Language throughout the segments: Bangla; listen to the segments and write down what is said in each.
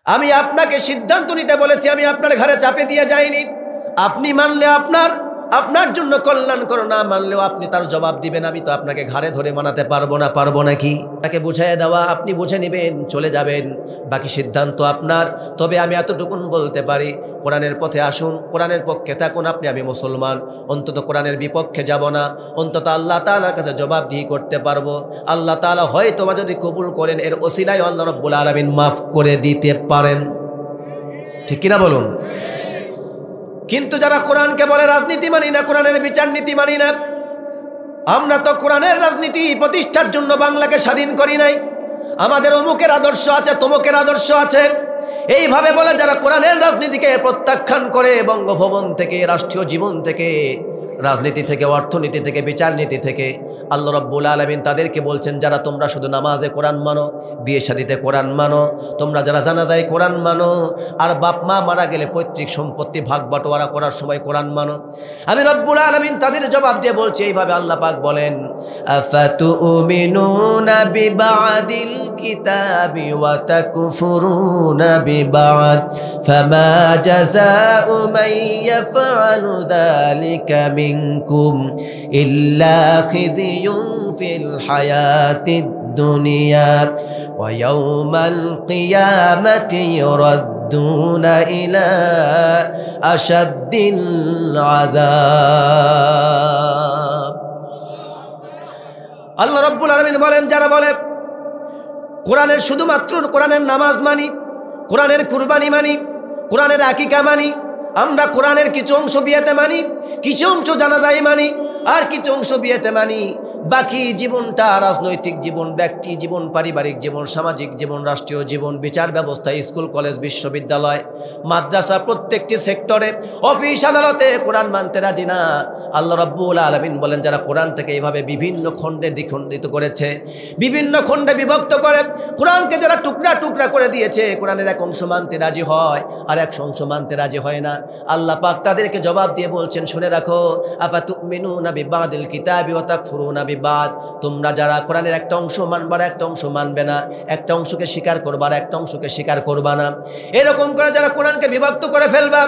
আমি আপনাকে সিদ্ধান্ত নিতে বলেছি, আমি আপনার ঘরে চাপে দিয়ে যাইনি। আপনি মানলে আপনার জন্য কল্যাণকর, না মানলেও আপনি তার জবাব দিবেন। আমি তো আপনাকে ঘাড়ে ধরে মানাতে পারবো না, পারবো নাকি? তাকে বুঝাইয়া দেওয়া, আপনি বুঝে নেবেন, চলে যাবেন, বাকি সিদ্ধান্ত আপনার। তবে আমি এতটুকুন বলতে পারি, কোরআনের পথে আসুন, কোরআনের পক্ষে থাকুন। আমি মুসলমান, অন্তত কোরআনের বিপক্ষে যাব না, অন্তত আল্লাহ তাআলার কাছে জবাবদিহি করতে পারবো। আল্লাহ তাআলা হয়তো বা যদি কবুল করেন, এর ওসিলায় আল্লাহ রাব্বুল আলামিন মাফ করে দিতে পারেন। ঠিক কিনা বলুন? কিন্তু যারা কোরআনকে বলে রাজনীতি মানি না, কোরআনের বিচার নীতি মানি না, আমরা তো কোরআনের রাজনীতি প্রতিষ্ঠার জন্য বাংলাকে স্বাধীন করি নাই। আমাদের অমুকের আদর্শ আছে, তমুকের আদর্শ আছে, এইভাবে বলে যারা কোরআনের রাজনীতিকে প্রত্যাখ্যান করে, বঙ্গভবন থেকে, রাষ্ট্রীয় জীবন থেকে, রাজনীতি থেকে, অর্থনীতি থেকে, বিচার নীতি থেকে, আল্লাহ রাব্বুল আলামিন তাদেরকে বলছেন, যারা তোমরা শুধু নামাজে কোরআন মানো, বিয়ে শাদিতে কোরআন মানো, তোমরা যারা জানাজায় কোরআন মানো, আর বাপ মা মারা গেলে পৈতৃক সম্পত্তি ভাগ বাটোয়ারা করার সময় কোরআন মানো, আমি রাব্বুল আলামিন তাদের জবাব দিয়ে বলছি এইভাবে। আল্লাহ পাক বলেন, আফাতুমিনুনা বিবাদিল কিতাবি ওয়া তাকফুরুনা বিবাদ ফামা জাযাউ মান ইয়াফআলু যালিকা মিনকুম ইল্লা খিযুন ফিল হায়াতিদ দুনিয়া ওয়া ইয়াওমাল কিয়ামাতি ইউরাদ্দুনা ইলা আশাদ্দিল আযাব। আল্লাহ রাব্বুল আলামিন বলেন, যারা বলে কোরআনের শুধুমাত্র কোরআনের নামাজ মানি, কোরআনের কুরবানি মানি, কোরআনের আকিকা মানি, আমরা কোরআনের কিছু অংশ বিয়েতে মানি, কিছু অংশ জানাজায় মানি, আর কিছু অংশ বিয়েতে মানি, বাকি জীবনটা রাজনৈতিক জীবন, ব্যক্তি জীবন, পারিবারিক জীবন, সামাজিক জীবন, রাষ্ট্রীয় জীবন, বিচার ব্যবস্থা, স্কুল কলেজ বিশ্ববিদ্যালয় মাদ্রাসা, প্রত্যেকটি সেক্টরে, অফিস আদালতে কোরআন মানতে রাজি না। আল্লাহ রাব্বুল আলামিন বলেন, যারা কোরআন থেকে এইভাবে বিভিন্ন খণ্ডে দ্বিখণ্ডিত করেছে, বিভিন্ন খণ্ডে বিভক্ত করে কোরআনকে যারা টুকরা টুকরা করে দিয়েছে, কোরআনের এক অংশ মানতে রাজি হয় আর এক অংশ মানতে রাজি হয় না, আল্লাহ পাক তাদেরকে জবাব দিয়ে বলছেন, শুনে রাখো, আফাতুমিনুনা বিবাদিল কিতাবি ওয়া তাকফুরুনা বিবাদ, তোমরা যারা কোরআনের একটা অংশ মানবা আর একটা অংশ মানবে না, একটা অংশকে স্বীকার করবা আর একটা অংশকে স্বীকার করবা না, এরকম করে যারা কোরআনকে বিভক্ত করে ফেলবা,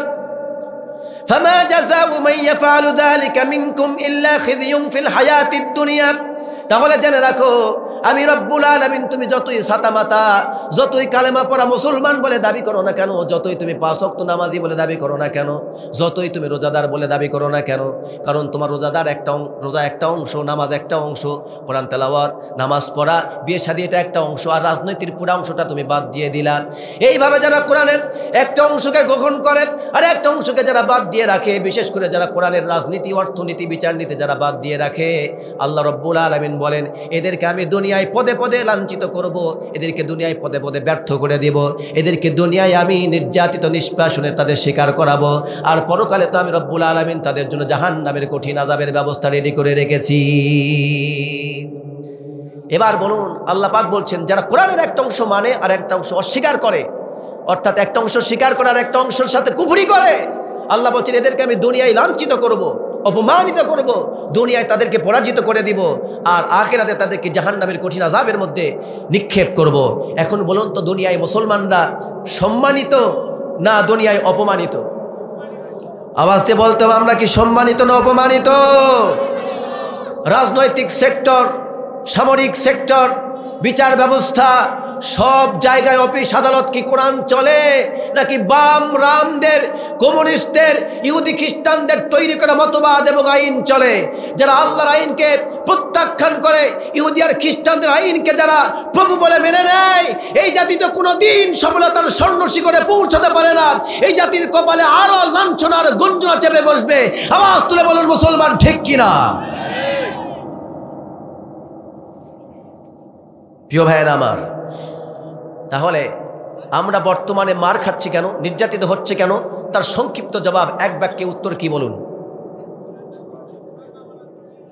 ফামা জাযাউ মান ইয়াফআলু যালিকা মিনকুম ইল্লা খিযুন ফিল হায়াতিদ দুনিয়া, তাহলে জেনে রাখো, আমি রব্বুল আলামিন, তুমি যতই সাতামাতা, যতই কালেমা পড়া মুসলমান বলে দাবি করো না কেন, যতই তুমি 5 ওয়াক্ত নামাজি বলে দাবি করো না কেন, যতই তুমি রোজাদার বলে দাবি করো না কেন, কারণ তোমার রোজা একটা অংশ, নামাজ একটা অংশ, কোরআন তেলাওয়াত, নামাজ পড়া, বিয়ে শাদী এটা একটা অংশ, আর রাজনীতির পুরো অংশটা তুমি বাদ দিয়ে দিলা। এইভাবে যারা কোরআনের একটা অংশকে গ্রহণ করে আর একটা অংশকে যারা বাদ দিয়ে রাখে, বিশেষ করে যারা কোরআনের রাজনীতি, অর্থনীতি, বিচার নীতি যারা বাদ দিয়ে রাখে, আল্লাহ রাব্বুল আলামিন বলেন, এদেরকে আমি দুনিয়ায় পদে পদে লাঞ্ছিত করব, এদেরকে দুনিয়ায় পদে পদে ব্যর্থ করে দেব, এদেরকে দুনিয়ায় আমি নির্যাতিত, নিষ্পেষণে তাদের শিকার করাবো, আর পরকালে তো আমি রব্বুল আলামিন তাদের জন্য জাহান্নামের কঠিন আযাবের ব্যবস্থা রেডি করে রেখেছি। এবার বলুন, আল্লাহ পাক বলছেন, যারা কোরআনের একটা অংশ মানে আর একটা অংশ অস্বীকার করে, অর্থাৎ একটা অংশ স্বীকার করে আর একটা অংশের সাথে কুফরি করে, আল্লাহ বলছেন এদেরকে আমি দুনিয়ায় লাঞ্ছিত করব, অপমানিত করব, দুনিয়ায় তাদেরকে পরাজিত করে দিব, আর আখিরাতে তাদেরকে জাহান্নামের কঠিন আযাবের মধ্যে নিক্ষেপ করব। এখন বলুন তো, দুনিয়ায় মুসলমানরা সম্মানিত না দুনিয়ায় অপমানিত? আওয়াজ দিয়ে বলতে হবে, আমরা কি সম্মানিত না অপমানিত? রাজনৈতিক সেক্টর, সামরিক সেক্টর, বিচার ব্যবস্থা, সব জায়গায় অফিস আদালত কি কোরআন চলে, নাকি বাম রামদের, কমিউনিস্টদের, ইহুদি খ্রিস্টানদের তৈরি করা মতবাদ এবং আইন চলে? যারা আল্লাহর আইনকে প্রত্যাখ্যান করে, ইহুদি আর খ্রিস্টানদের আইনকে যারা প্রভু বলে মেনে নেয়, এই জাতি তো কোনোদিন সফলতার স্বর্ণ শিখরে পৌঁছাতে পারে না। এই জাতির কপালে আরো লাঞ্ছনার গঞ্জনা চেপে বসবে। আওয়াজ তুলে বলুন মুসলমান, ঠিক কিনা? প্রিয় ভাইয়েরা আমার, তাহলে আমরা বর্তমানে মার খাচ্ছি কেন, নির্যাতিত হচ্ছে কেন, তার সংক্ষিপ্ত জবাব, এক বাক্যে উত্তর কি বলুন?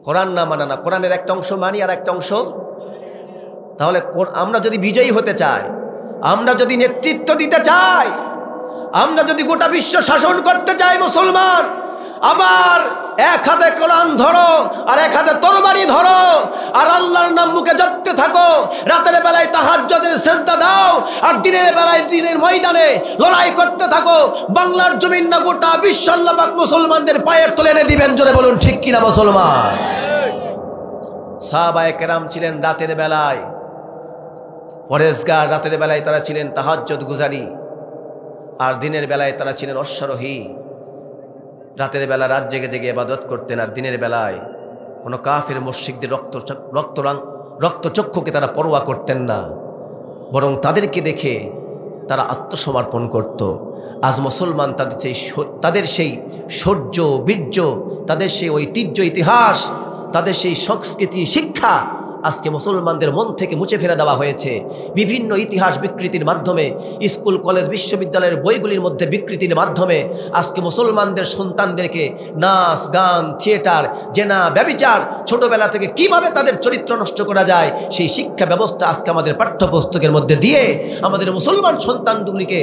কোরআন না মানা না, কোরআনের একটা অংশ মানি আর একটা অংশ। তাহলে আমরা যদি বিজয়ী হতে চাই, আমরা যদি নেতৃত্ব দিতে চাই, আমরা যদি গোটা বিশ্ব শাসন করতে চাই মুসলমান, আবার এক হাতে কোরআন ধরো আর এক হাতে তরবারি ধরো, আর আল্লাহর নাম মুখে জপতে থাকো। রাতের বেলায় তাহাজ্জুদের সিজদা দাও, আর দিনের বেলায় দিনের ময়দানে লড়াই করতে থাকো। বাংলার জমিন না গোটা বিশ্ব আল্লাহ পাক মুসলমানদের পায়ের তলে এনে দিবেন। জোরে বলুন ঠিক কিনা মুসলমান? সাহাবায়ে কেরাম ছিলেন রাতের বেলায় পরেজগার, রাতের বেলায় তারা ছিলেন তাহাজ্জুদ গুজারি, আর দিনের বেলায় তারা ছিলেন অশ্বারোহী। রাতের বেলা রাত জেগে জেগে ইবাদত করতেন, আর দিনের বেলায় কোনো কাফের মুশরিকদের রক্তচক্ষুকে তারা পরোয়া করতেন না, বরং তাদেরকে দেখে তারা আত্মসমর্পণ করত। আজ মুসলমান তাদের সেই শৌর্য, বীর্য, তাদের সেই ঐতিহ্য, ইতিহাস, তাদের সেই সংস্কৃতি, শিক্ষা আজকে মুসলমানদের মন থেকে মুছে ফেলে দেওয়া হয়েছে। বিভিন্ন ইতিহাস বিকৃতির মাধ্যমে, স্কুল কলেজ বিশ্ববিদ্যালয়ের বইগুলির মধ্যে বিকৃতির মাধ্যমে আজকে মুসলমানদের সন্তানদেরকে নাচ গান, থিয়েটার, জেনা, ব্যভিচার, ছোটবেলা থেকে কিভাবে তাদের চরিত্র নষ্ট করা যায় সেই শিক্ষা ব্যবস্থা আজকে আমাদের পাঠ্যপুস্তকের মধ্যে দিয়ে আমাদের মুসলমান সন্তানগুলিকে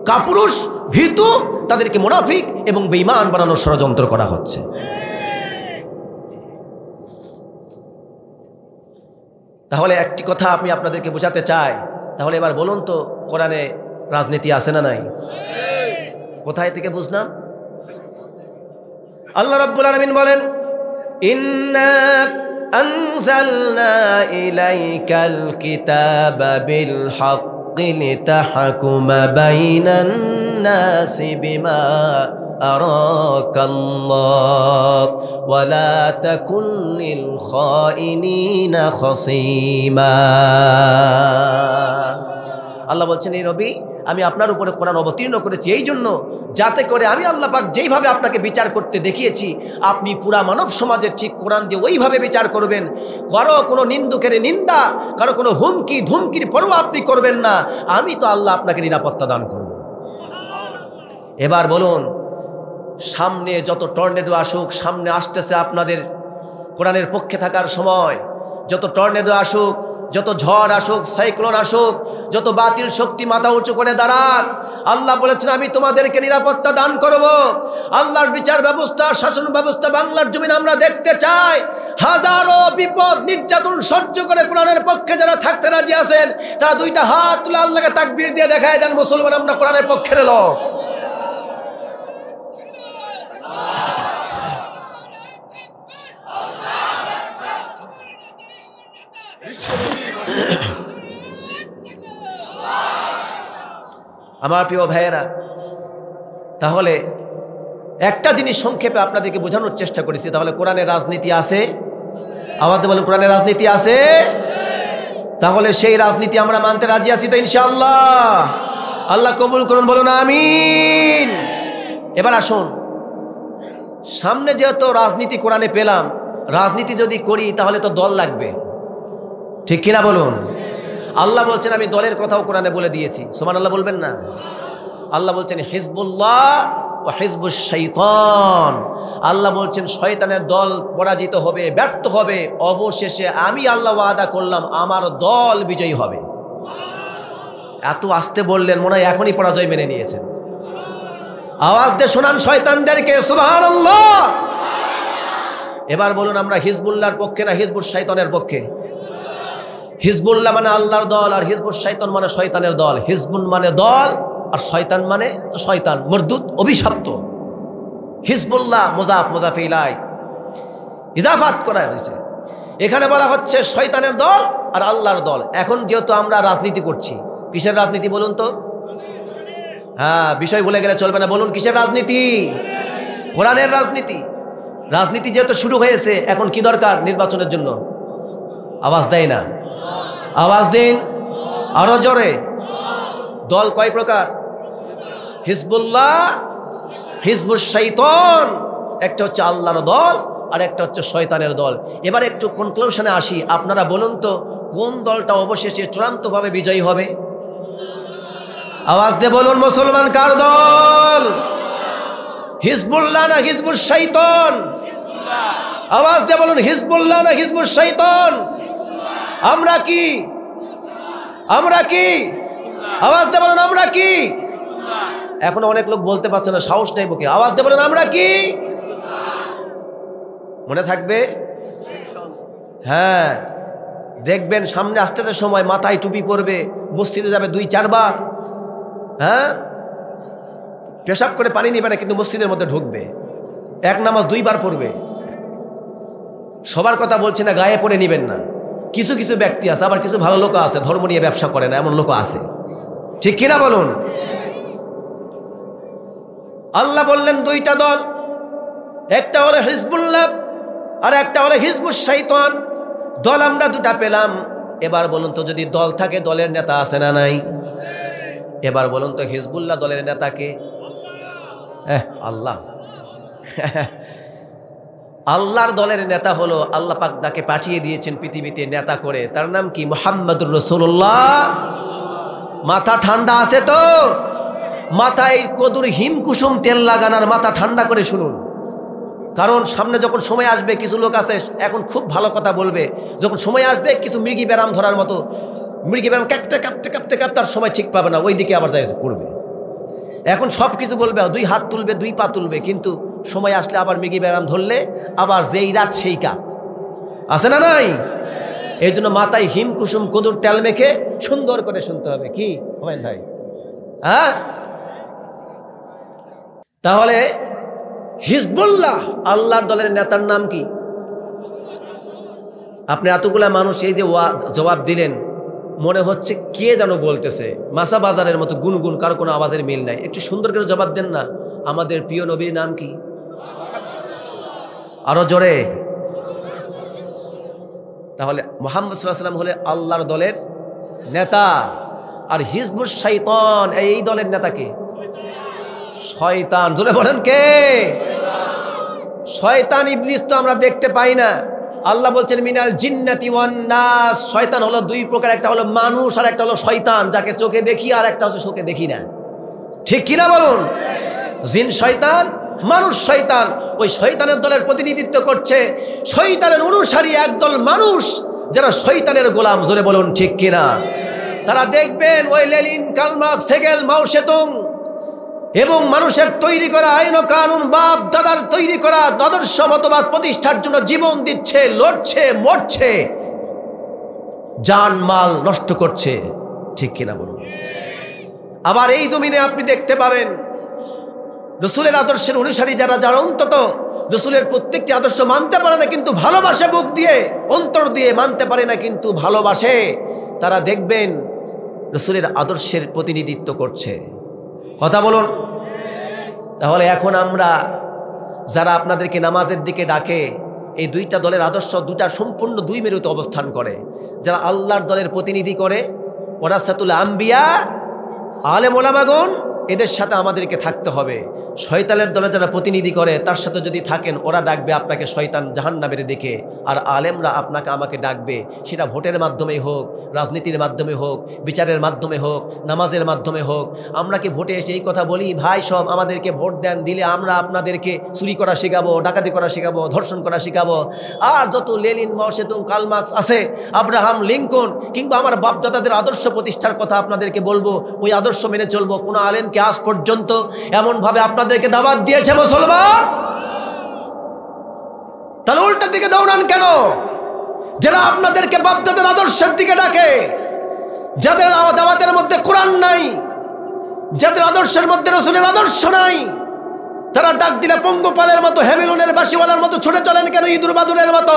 কাপুরুষ, ভীতু, তাদেরকে মুনাফিক এবং বেঈমান বানানোর ষড়যন্ত্র করা হচ্ছে। তাহলে একটি কথা আমি আপনাদেরকে বোঝাতে চাই। তাহলে এবার বলুন তো, কোরআনে রাজনীতি আছে না নাই? কোথায় থেকে বুঝলাম? আল্লাহ রাব্বুল আলামিন বলেন, ইন্না আনজালনা ইলাইকাল কিতাবা বিল হাক্কি লিতাহকুমা বাইনান নাসি বিমা আরাকাল্লাহ ওয়ালা তাকুন লিল খাইনিনা খসীমা। আল্লাহ বলছেন, এই নবী, আমি আপনার উপরে কোরআন অবতীর্ণ করেছি এই জন্য যাতে করে আমি আল্লাহ পাক যেইভাবে আপনাকে বিচার করতে দেখিয়েছি, আপনি পুরা মানব সমাজের ঠিক কোরআন দিয়ে ওইভাবে বিচার করবেন। কারো কোনো নিন্দুকের নিন্দা, কারো কোনো হুমকি ধুমকির পরোয়া আপনি করবেন না। আমি তো আল্লাহ আপনাকে নিরাপত্তা দান করব। এবার বলুন, সামনে যত টর্নেডো আসুক, সামনে আসতেছে আপনাদের কোরআনের পক্ষে থাকার সময়, যত টর্নেডো আসুক, যত ঝড় আসুক, সাইক্লোন আসুক, যত বাতিল শক্তি মাথা উঁচু করে দাঁড়াক, আল্লাহ বলেছেন আমি তোমাদেরকে নিরাপত্তা দান করব। আল্লাহর বিচার ব্যবস্থা, শাসন ব্যবস্থা বাংলার জমিনে আমরা দেখতে চাই। হাজারো বিপদ নির্যাতন সহ্য করে কোরআনের পক্ষে যারা থাকতে রাজি আছেন, তারা দুইটা হাত তুলে আল্লাহকে তাকবীর দিয়ে দেখায় দেন, মুসলমান আমরা কোরআনের পক্ষের লোক। আমার প্রিয় ভাইয়েরা, তাহলে একটা জিনিস সংক্ষেপে আপনাদেরকে বোঝানোর চেষ্টা করেছি। তাহলে কোরআনের রাজনীতি আছে? আমাদের বলেন, কোরআনের রাজনীতি আছে? তাহলে সেই রাজনীতি আমরা মানতে রাজি আছি তো ইনশাআল্লাহ? আল্লাহ কবুল করুন, বলুন আমিন। এবার আসুন, সামনে যেহেতু রাজনীতি কোরআনে পেলাম, রাজনীতি যদি করি তাহলে তো দল লাগবে, ঠিক কিনা বলুন? আল্লাহ বলছেন আমি দলের কথাও কোরআনে বলে দিয়েছি, সুবহানাল্লাহ বলবেন না? আল্লাহ বলছেন হিজবুল্লাহ ওয়া হিজবুশ শাইতান। আল্লাহ বলছেন শয়তানের দল পরাজিত হবে, ব্যর্থ হবে, অবশেষে আমি আল্লাহ ওয়াদা করলাম আমার দল বিজয়ী হবে। এত আস্তে বললেন, মনে হয় এখনই পরাজয় মেনে নিয়েছেন। আওয়াজ দিয়ে শোনান শয়তানদেরকে, সুবহানাল্লাহ। এবার বলুন, আমরা হিজবুল্লাহর পক্ষে না হিজবুশ শাইতানের পক্ষে? হিজবুল্লাহ মানে আল্লাহর দল, আর হিজবুশ শাইতান মানে শয়তানের দল। হিজবুল মানে দল, আর শয়তান মানে তো শয়তান, মরদুদ, অভিশপ্ত। হিজবুল্লাহ মুজাফ, মুজাফ ইলাইহি ইজাফাত করা হয়েছে। এখানে বলা হচ্ছে শয়তানের দল আর আল্লাহর দল। এখন যেহেতু আমরা রাজনীতি করছি, কিসের রাজনীতি বলুন তো? হ্যাঁ, বিষয় ভুলে গেলে চলবে না। বলুন কিসের রাজনীতি? কোরআনের রাজনীতি। রাজনীতি যেহেতু শুরু হয়েছে, এখন কি দরকার নির্বাচনের জন্য? আওয়াজ দেয় না? আওয়াজ দিন আরো জোরে। দল কয় প্রকার? হিজবুল্লাহ, হিজবুশ শাইতান। একটা হচ্ছে আল্লাহর দল আর একটা হচ্ছে শয়তানের দল। এবার একটু কনক্লুশনে আসি। আপনারা বলুন তো, কোন দলটা অবশেষে চূড়ান্তভাবে বিজয়ী হবে? আওয়াজ দিয়ে বলুন, মুসলমান কার দল? হিজবুল্লাহ না হিজবুশ শাইতান? আওয়াজ দিয়ে বলুন, হিজবুল্লাহ না হিজবুশ শাইতান? আমরা কি? আমরা কি? আওয়াজ দিয়ে বলুন, আমরা কি? এখন অনেক লোক বলতে পারছে না, সাহস নেই বুকে। আওয়াজ দিয়ে বলুন, আমরা কি? মনে থাকবে? হ্যাঁ, দেখবেন সামনে আসতে সময় মাথায় টুপি পরবে, মসজিদে যাবে 2-4 বার, হ্যাঁ, পেশাব করে পানি নেবে না কিন্তু মসজিদের মধ্যে ঢুকবে, এক নামাজ 2 বার পড়বে। সবার কথা বলছি না, গায়ে পড়ে নিবেন না। কিছু কিছু ব্যক্তি আছে, আবার কিছু ভালো লোক আছে ধর্ম নিয়ে ব্যবসা করে না, এমন লোক আছে, ঠিক কিনা বলুন? আল্লাহ বললেন 2টা দল, একটা হলো হিজবুল্লাহ আর একটা হলো হিজবুশ শয়তান। দল আমরা 2টা পেলাম। এবার বলুন তো, যদি দল থাকে দলের নেতা আছে না নাই? এবার বলুন তো, হিজবুল্লাহ দলের নেতা কে? আল্লাহ। আল্লাহর দলের নেতা হলো আল্লাহ পাক তাকে পাঠিয়ে দিয়েছেন পৃথিবীতে নেতা করে, তার নাম কি? মুহাম্মদুর রাসূলুল্লাহ। মাথা ঠান্ডা আছে তো? মাথায় কদুর হিমকুসুম তেল লাগান আর মাথা ঠান্ডা করে শুনুন। কারণ সামনে যখন সময় আসবে, কিছু লোক আছে এখন খুব ভালো কথা বলবে, যখন সময় আসবে কিছু মৃগী ব্যারাম ধরার মতো, মৃগী ব্যারাম কাঁপতে কাঁপতে কাঁপতে কাঁপতে তার সময় ঠিক পাবে না, ওই দিকে আবার যাই পড়বে। এখন সব কিছু বলবে, 2 হাত তুলবে, 2 পা তুলবে, কিন্তু সময় আসলে আবার মৃগী ব্যারাম ধরলে আবার যেই রাত সেই কাত, আছে না নাই? এই জন্য মাথায় হিমকুসুম কদুর তেল মেখে সুন্দর করে শুনতে হবে। কি হুমায়ুন ভাই? হ্যাঁ, তাহলে হিজবুল্লাহ আল্লাহর দলের নেতার নাম কি? আপনি এতগুলা মানুষ এই যে জবাব দিলেন, মনে হচ্ছে কে যেন বলতেছে, মাসা বাজারের মতো গুনগুন, কারো কোনো আওয়াজের মিল নাই। একটু সুন্দর করে জবাব দেন না। আমাদের প্রিয় নবীর নাম কি? আরো জোরে। তাহলে মুহাম্মদ সাল্লাল্লাহু আলাইহি ওয়াসাল্লাম হলে আল্লাহর দলের নেতা, আর হিজবুশ শয়তান এই দলের নেতা কে? শয়তান। জোরে বলেন কে? শয়তান ইবলিস তো আমরা দেখতে পাই না। আল্লাহ বলছেন মিনাল জিন্নাতি ওয়ান নাস। শয়তান হলো 2 প্রকার, একটা হলো মানুষ আর একটা হলো শয়তান, যাকে চোখে দেখি, আর একটা হচ্ছে চোখে দেখি না, ঠিক কিনা বলুন? জিন শয়তান, মানুষ শয়তান। ওই শয়তানের দলের প্রতিনিধিত্ব করছে শয়তানের অনুসারী একদল মানুষ, যারা শয়তানের গোলাম। জোরে বলুন ঠিক কিনা? তারা দেখবেন ওই লেনিন, কার্ল মার্কস, হেগেল, মাও সেতুং এবং মানুষের তৈরি করা আইন ও কানুন, বাপ দাদার তৈরি করা আদর্শ মতবাদ প্রতিষ্ঠার জন্য জীবন দিচ্ছে, লড়ছে, মরছে, জান মাল নষ্ট করছে, ঠিক কিনা বলুন? আবার এই জমিনে আপনি দেখতে পাবেন রাসূলের আদর্শের অনুসারী যারা অন্তত রাসূলের প্রত্যেকটি আদর্শ মানতে পারে না, কিন্তু ভালোবাসে, বুক দিয়ে অন্তর দিয়ে মানতে পারে না, কিন্তু ভালোবাসে, তারা দেখবেন রাসূলের আদর্শের প্রতিনিধিত্ব করছে। কথা বলুন। তাহলে এখন আমরা যারা আপনাদেরকে নামাজের দিকে ডাকে, এই 2টা দলের আদর্শ 2টা সম্পূর্ণ 2 মেরুতে অবস্থান করে। যারা আল্লাহর দলের প্রতিনিধি করে, ওয়ারাসাতুল আম্বিয়া, আলেম ওলামাগণ, এদের সাথে আমাদেরকে থাকতে হবে। শয়তানের দলে যারা প্রতিনিধি করে, তার সাথে যদি থাকেন, ওরা ডাকবে আপনাকে শয়তান জাহান্নামের দিকে, আর আলেমরা আপনাকে আমাকে ডাকবে, সেটা ভোটের মাধ্যমে হোক, রাজনীতির মাধ্যমে হোক, বিচারের মাধ্যমে হোক, নামাজের মাধ্যমে হোক। আমরা কি ভোটে এসে এই কথা বলি, ভাই সব আমাদেরকে ভোট দেন, দিলে আমরা আপনাদেরকে চুরি করা শেখাবো, ডাকাতি করা শেখাবো, ধর্ষণ করা শেখাবো। আর যত লেনিন, মাও সেতুং, কার্ল মার্কস আছে, আব্রাহাম লিঙ্কন, কিংবা আমার বাপদাদাদের আদর্শ প্রতিষ্ঠার কথা আপনাদেরকে বলবো, ওই আদর্শ মেনে চলবো। কোনো আলেমকে আজ পর্যন্ত এমনভাবে আপনাদেরকে দাওয়াত দিয়েছে মুসলমান? তাহলে উল্টা দিকে দৌড়ান কেন? যারা আপনাদেরকে বাপদাদার আদর্শের দিকে ডাকে, যাদের দাওয়াতের মধ্যে কোরআন নাই, যাদের আদর্শের মধ্যে রাসূলের আদর্শ নাই, তারা ডাক দিলে পঙ্গপালের মতো, হেমিলনের বাঁশিওয়ালার মতো ছুটে চলেন কেন, ইঁদুর বাদুরের মতো?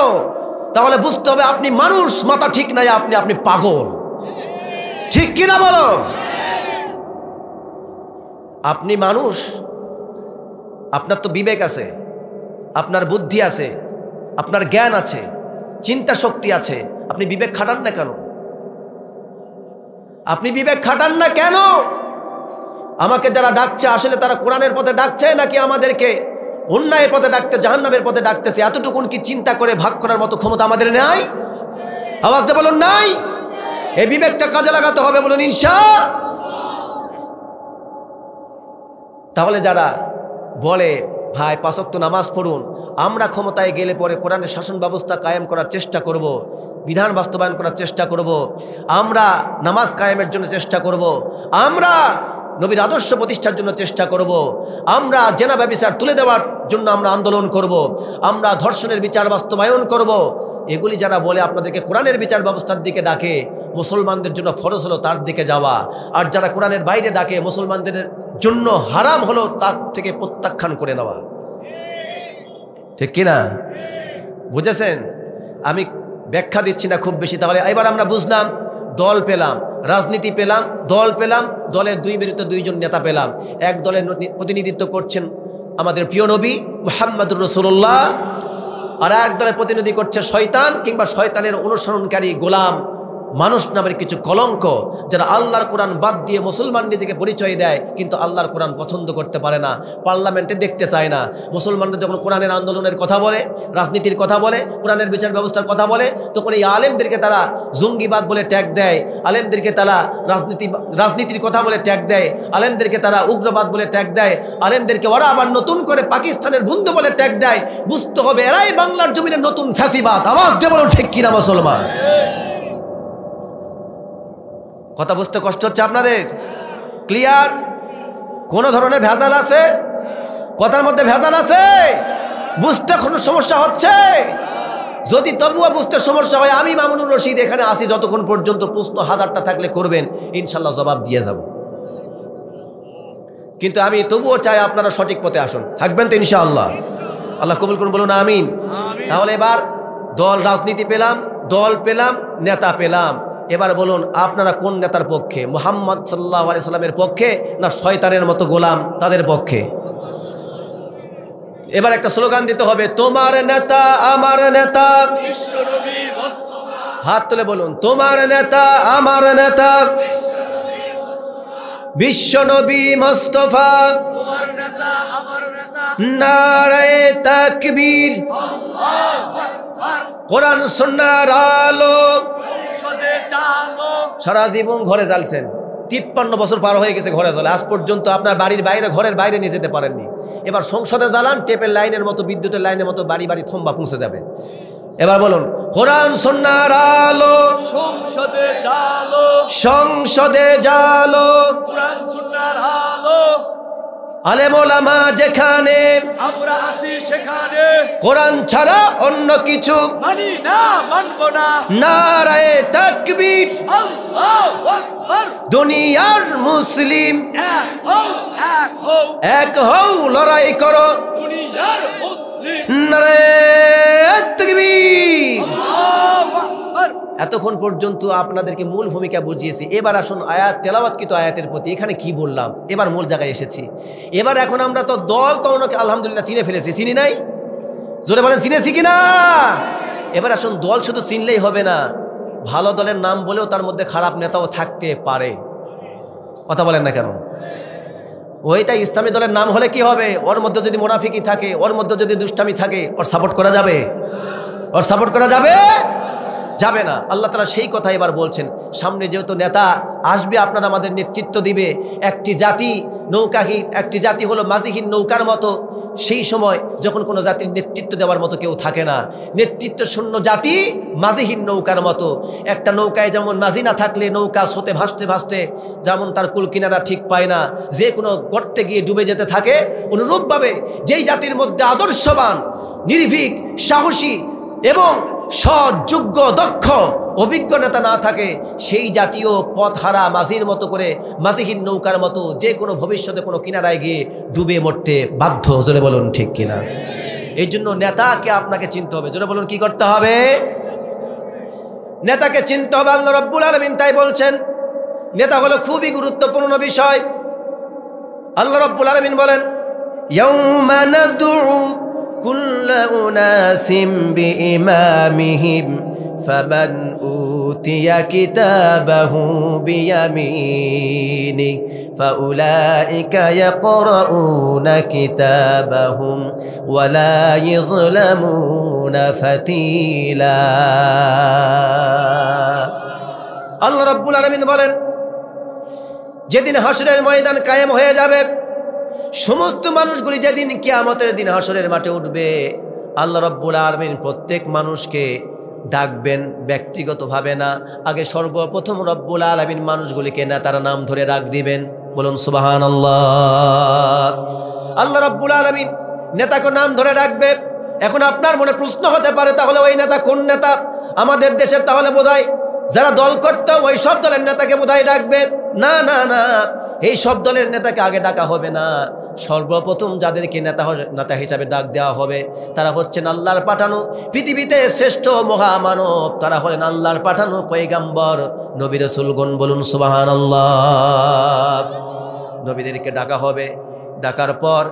তাহলে বুঝতে হবে আপনি মানুষ, মাথা ঠিক নাই, আপনি পাগল, ঠিক কিনা বলো? আপনি মানুষ, আপনার তো বিবেক আছে, আপনার বুদ্ধি আছে, আপনার জ্ঞান আছে, চিন্তা শক্তি আছে, আপনি বিবেক খাটান না কেন? আপনি বিবেক খাটান না কেন? আমাকে যারা ডাকছে, আসলে তারা কোরআনের পথে ডাকছে নাকি আমাদেরকে অন্যায়ের পথে ডাকতে, জাহান্নামের পথে ডাকতেছে? এতটুকুন কি চিন্তা করে ভাগ করার মতো ক্ষমতা আমাদের নাই? আওয়াজ দিয়ে বলুন নাই? এই বিবেকটা কাজে লাগাতে হবে, বলুন ইনশাআল্লাহ। তাহলে যারা বলে ভাই 5 ওয়াক্ত নামাজ পড়ুন, আমরা ক্ষমতায় গেলে পরে কোরআনের শাসন ব্যবস্থা কায়েম করার চেষ্টা করব, বিধান বাস্তবায়ন করার চেষ্টা করব, আমরা নামাজ কায়েমের জন্য চেষ্টা করব, আমরা নবীর আদর্শ প্রতিষ্ঠার জন্য চেষ্টা করব। আমরা জেনা ব্যভিচার তুলে দেওয়ার জন্য আমরা আন্দোলন করব। আমরা ধর্ষণের বিচার বাস্তবায়ন করব। এগুলি যারা বলে আপনাদেরকে কোরআনের বিচার ব্যবস্থার দিকে ডাকে, মুসলমানদের জন্য ফরজ হলো তার দিকে যাওয়া, আর যারা কোরআনের বাইরে ডাকে মুসলমানদের জন্য হারাম হলো তার থেকে প্রত্যাখ্যান করে নেওয়া। ঠিক কিনা? বুঝেছেন? আমি ব্যাখ্যা দিচ্ছি না খুব বেশি। তাহলে এবার আমরা বুঝলাম, দল পেলাম, রাজনীতি পেলাম, দল পেলাম, দলের দুই বিরুদ্ধে দুইজন নেতা পেলাম। এক দলের প্রতিনিধিত্ব করছেন আমাদের প্রিয় নবী মুহাম্মদুর রাসূলুল্লাহ, আর এক দলের প্রতিনিধি করছে শয়তান কিংবা শয়তানের অনুসরণকারী গোলাম মানুষ নামের কিছু কলঙ্ক, যারা আল্লাহর কোরআন বাদ দিয়ে মুসলমান নিজেকে পরিচয় দেয় কিন্তু আল্লাহর কোরআন পছন্দ করতে পারে না, পার্লামেন্টে দেখতে চায় না। মুসলমানরা যখন কোরআনের আন্দোলনের কথা বলে, রাজনীতির কথা বলে, কোরআনের বিচার ব্যবস্থার কথা বলে, তখন এই আলেমদেরকে তারা জঙ্গিবাদ বলে ট্যাগ দেয়, আলেমদেরকে তারা রাজনীতির কথা বলে ট্যাগ দেয়, আলেমদেরকে তারা উগ্রবাদ বলে ট্যাগ দেয়, আলেমদেরকে ওরা আবার নতুন করে পাকিস্তানের বন্ধু বলে ট্যাগ দেয়। বুঝতে হবে এরাই বাংলার জমিনের নতুন ফ্যাসিবাদ। আওয়াজ দিয়ে বলুন ঠিক কিনা মুসলমান? কথা বুঝতে কষ্ট হচ্ছে আপনাদের? ক্লিয়ার? কোনো ধরনের ভেজাল আছে? কথার মধ্যে ভেজাল আছে? বুঝতে কোনো সমস্যা হচ্ছে? যদি তবুও বুঝতে সমস্যা হয়, আমি মামুনুর রশিদ এখানে আসি যতক্ষণ পর্যন্ত প্রশ্ন হাজারটা থাকলে করবেন, ইনশাল্লাহ জবাব দিয়ে যাব। কিন্তু আমি তবুও চাই আপনারা সঠিক পথে আসুন, থাকবেন তো ইনশাআল্লাহ? আল্লাহ কবুল করুন, বলুন আমিন। তাহলে এবার দল, রাজনীতি পেলাম, দল পেলাম, নেতা পেলাম। এবার বলুন আপনারা কোন নেতার পক্ষে? মুহাম্মদ সাল্লাল্লাহু আলাইহি সাল্লামের পক্ষে না শয়তানের মতো গোলাম তাদের পক্ষে? এবার একটা স্লোগান দিতে হবে, তোমার নেতা আমার নেতা বিশ্বনবী মুস্তাফা। হাত তুলে বলুন, তোমার নেতা আমার নেতা বিশ্বনবী মুস্তাফা, তোমার নেতা আমার নেতা। নারায়ে তাকবীর, আল্লাহু আকবার। কোরআন সুন্নাহর আলো সারা জীবন ঘরে জ্বালছেন, 53 বছর পার হয়ে গেছে ঘরে জ্বালে, আজ পর্যন্ত আপনার বাড়ির বাইরে, ঘরের বাইরে নিয়ে যেতে পারেননি। এবার সংসদে জ্বালান, টেপের লাইনের মতো, বিদ্যুতের লাইনের মতো বাড়ি বাড়ি থম্বা পৌঁছে যাবে। এবার বলুন, কোরআন সুন্নাহর আলো সংসদে জ্বালো, সংসদে জ্বালো, কোরআন সুন্নাহর আলো। আলেম ওলামা যেখানে, আমরা আছি সেখানে, কোরআন ছাড়া অন্য কিছু মানি না, মানব না। নারায়ে তাকবীর, আল্লাহু আকবার। দুনিয়ার মুসলিম এক হও, এক হও, এক হও, লড়াই করো দুনিয়ার মুসলিম। নারায়ে তাকবীর, আল্লাহু আকবার। এতক্ষণ পর্যন্ত আপনাদেরকে মূল ভূমিকা বুঝিয়েছি। এবার আসুন আয়াত, তেলাওয়াতকৃত আয়াতের প্রতি। এখানে কি বললাম? এবার মূল জায়গায় এসেছি। এবার এখন আমরা তো দল তো ওনাকে আলহামদুলিল্লাহ চিনে ফেলেছি, চিনি নাই? জোরে বলেন, চিনেছি কিনা? এবার আসুন, দল শুধু চিনলেই হবে না, ভালো দলের নাম বলেও তার মধ্যে খারাপ নেতাও থাকতে পারে। কথা বলেন না কেন? ওইটা ইসলামী দলের নাম হলে কি হবে? ওর মধ্যে যদি মুনাফিকি থাকে, ওর মধ্যে যদি দুষ্টামি থাকে, ওর সাপোর্ট করা যাবে? ওর সাপোর্ট করা যাবে? যাবে না। আল্লাহ তাআলা সেই কথা এবার বলছেন। সামনে যেহেতু নেতা আসবে, আপনারা আমাদের নেতৃত্ব দিবে। একটি জাতি নৌকাহীন, একটি জাতি হলো মাঝিহীন নৌকার মতো। সেই সময় যখন কোনো জাতির নেতৃত্ব দেওয়ার মতো কেউ থাকে না, নেতৃত্ব শূন্য জাতি মাঝিহীন নৌকার মতো। একটা নৌকায় যেমন মাঝি না থাকলে নৌকা স্রোতে ভাসতে ভাসতে যেমন তার কুল কিনারা ঠিক পায় না, যে কোনো গর্তে গিয়ে ডুবে যেতে থাকে, অনুরূপভাবে যেই জাতির মধ্যে আদর্শবান, নির্ভীক, সাহসী এবং সৎ, যোগ্য, দক্ষ, অভিজ্ঞ নেতা না থাকে, সেই জাতীয় পথহারা মাঝির মতো করে, মাঝিহীন নৌকার মতো যে কোনো ভবিষ্যতে কোনো কিনারায় গিয়ে ডুবে মরতে বাধ্য। জোরে বলুন ঠিক কিনা? এই জন্য নেতাকে আপনাকে চিনতে হবে। জোরে বলুন কি করতে হবে? নেতাকে চিনতে হবে। আল্লাহ রাব্বুল আলামিন তাই বলছেন, নেতা হলো খুবই গুরুত্বপূর্ণ বিষয়। আল্লাহ রাব্বুল আলামিন বলেন, ইয়াউমা নাদউ কুল্লা উনাসিম বিইমামিহিম ফামান উতিয়া কিতাবাহু বিয়ামিনি ফাউলাইকা ইয়াকরাউনা কিতাবাহুম ওয়ালা ইযলামুনা ফাতিলা। আল্লাহ রাব্বুল আলামিন বলেন, যেদিন হাসরের ময়দান কায়েম হয়ে যাবে, সমস্ত মানুষগুলি যেদিন কিয়ামতের দিন হাসরের মাঠে উঠবে, আল্লাহ রাব্বুল আলামিন প্রত্যেক মানুষকে ডাকবেন ব্যক্তিগতভাবে না, আগে সর্বপ্রথম রব্বুল আলামিন মানুষগুলিকে নেতার নাম ধরে ডাক দিবেন। বলুন সুবহানাল্লাহ। আল্লাহ রব্বুল আলামিন নেতাকে নাম ধরে ডাকবে। এখন আপনার মনে প্রশ্ন হতে পারে, তাহলে ওই নেতা কোন নেতা? আমাদের দেশের তাহলে বোধহয় যারা দল করতো ওই সব দলের নেতাকে বোধহয় ডাকবে। না না না, এই সব দলের নেতাকে আগে ডাকা হবে না। সর্বপ্রথম যাদেরকে নেতা হিসাবে ডাক দেওয়া হবে তারা হচ্ছেন আল্লাহর পাঠানো পৃথিবীতে শ্রেষ্ঠ মহামানব, তারা হলেন আল্লাহর পাঠানো পয়গাম্বর নবী রাসূলগণ। বলুন সুবহানাল্লাহ। নবীদেরকে ডাকা হবে। ডাকার পর